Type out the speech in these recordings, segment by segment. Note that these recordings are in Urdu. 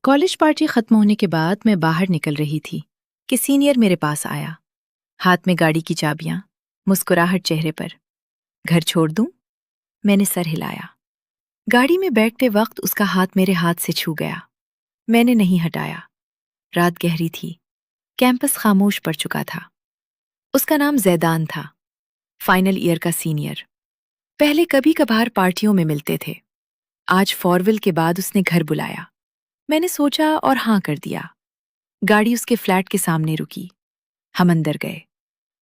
کالج پارٹی ختم ہونے کے بعد میں باہر نکل رہی تھی کہ سینئر میرے پاس آیا، ہاتھ میں گاڑی کی چابیاں، مسکراہٹ چہرے پر۔ گھر چھوڑ دوں؟ میں نے سر ہلایا۔ گاڑی میں بیٹھتے وقت اس کا ہاتھ میرے ہاتھ سے چھو گیا۔ میں نے نہیں ہٹایا۔ رات گہری تھی، کیمپس خاموش پڑ چکا تھا۔ اس کا نام زیدان تھا، فائنل ایئر کا سینئر۔ پہلے کبھی کبھار پارٹیوں میں ملتے تھے، آج فارول کے بعد اس نے گھر بلایا۔ میں نے سوچا اور ہاں کر دیا۔ گاڑی اس کے فلیٹ کے سامنے رکی، ہم اندر گئے۔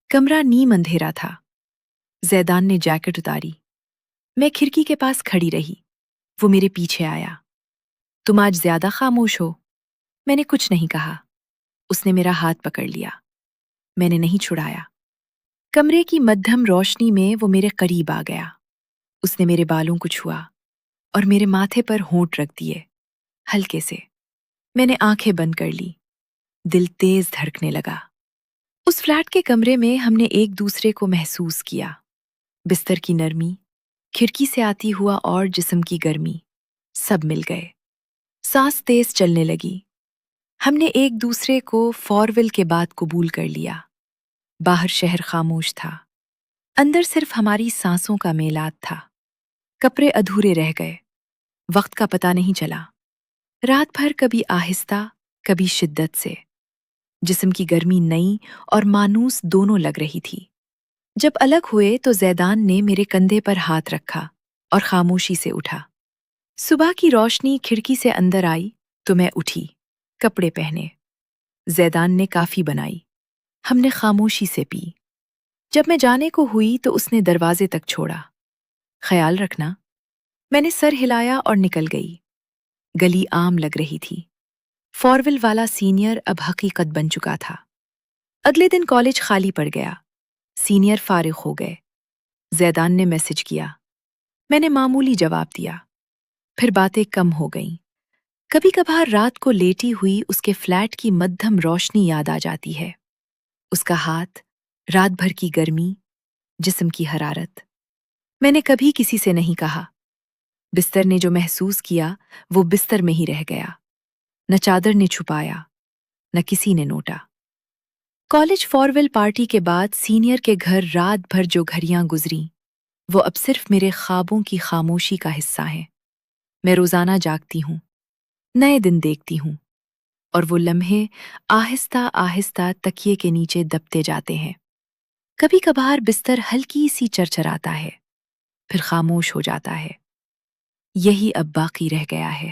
کمرہ نیم اندھیرا تھا۔ زیدان نے جیکٹ اتاری، میں کھڑکی کے پاس کھڑی رہی۔ وہ میرے پیچھے آیا۔ تم آج زیادہ خاموش ہو۔ میں نے کچھ نہیں کہا۔ اس نے میرا ہاتھ پکڑ لیا، میں نے نہیں چھڑایا۔ کمرے کی مدھم روشنی میں وہ میرے قریب آ گیا۔ اس نے میرے بالوں کو چھوا اور میرے ماتھے پر ہونٹ رکھ دیے، ہلکے سے۔ میں نے آنکھیں بند کر لی، دل تیز دھڑکنے لگا۔ اس فلیٹ کے کمرے میں ہم نے ایک دوسرے کو محسوس کیا، بستر کی نرمی، کھڑکی سے آتی ہوا اور جسم کی گرمی، سب مل گئے۔ سانس تیز چلنے لگی۔ ہم نے ایک دوسرے کو فارول کے بعد قبول کر لیا۔ باہر شہر خاموش تھا، اندر صرف ہماری سانسوں کا میلاد تھا۔ کپڑے ادھورے رہ گئے، وقت کا پتہ نہیں چلا۔ رات بھر کبھی آہستہ، کبھی شدت سے، جسم کی گرمی نئی اور مانوس دونوں لگ رہی تھی۔ جب الگ ہوئے تو زیدان نے میرے کندھے پر ہاتھ رکھا اور خاموشی سے اٹھا۔ صبح کی روشنی کھڑکی سے اندر آئی تو میں اٹھی، کپڑے پہنے۔ زیدان نے کافی بنائی، ہم نے خاموشی سے پی۔ جب میں جانے کو ہوئی تو اس نے دروازے تک چھوڑا۔ خیال رکھنا۔ میں نے سر ہلایا اور نکل گئی۔ گلی عام لگ رہی تھی۔ فارول والا سینئر اب حقیقت بن چکا تھا۔ اگلے دن کالج خالی پڑ گیا، سینئر فارغ ہو گئے۔ زیدان نے میسج کیا، میں نے معمولی جواب دیا۔ پھر باتیں کم ہو گئیں۔ کبھی کبھار رات کو لیٹی ہوئی اس کے فلیٹ کی مدھم روشنی یاد آ جاتی ہے، اس کا ہاتھ، رات بھر کی گرمی، جسم کی حرارت۔ میں نے کبھی کسی سے نہیں کہا۔ بستر نے جو محسوس کیا وہ بستر میں ہی رہ گیا، نہ چادر نے چھپایا، نہ کسی نے نوٹا۔ کالج فارول پارٹی کے بعد سینئر کے گھر رات بھر جو گھڑیاں گزریں، وہ اب صرف میرے خوابوں کی خاموشی کا حصہ ہیں۔ میں روزانہ جاگتی ہوں، نئے دن دیکھتی ہوں، اور وہ لمحے آہستہ آہستہ تکیے کے نیچے دبتے جاتے ہیں۔ کبھی کبھار بستر ہلکی سی چرچراتا ہے، پھر خاموش ہو جاتا ہے۔ یہی اب باقی رہ گیا ہے۔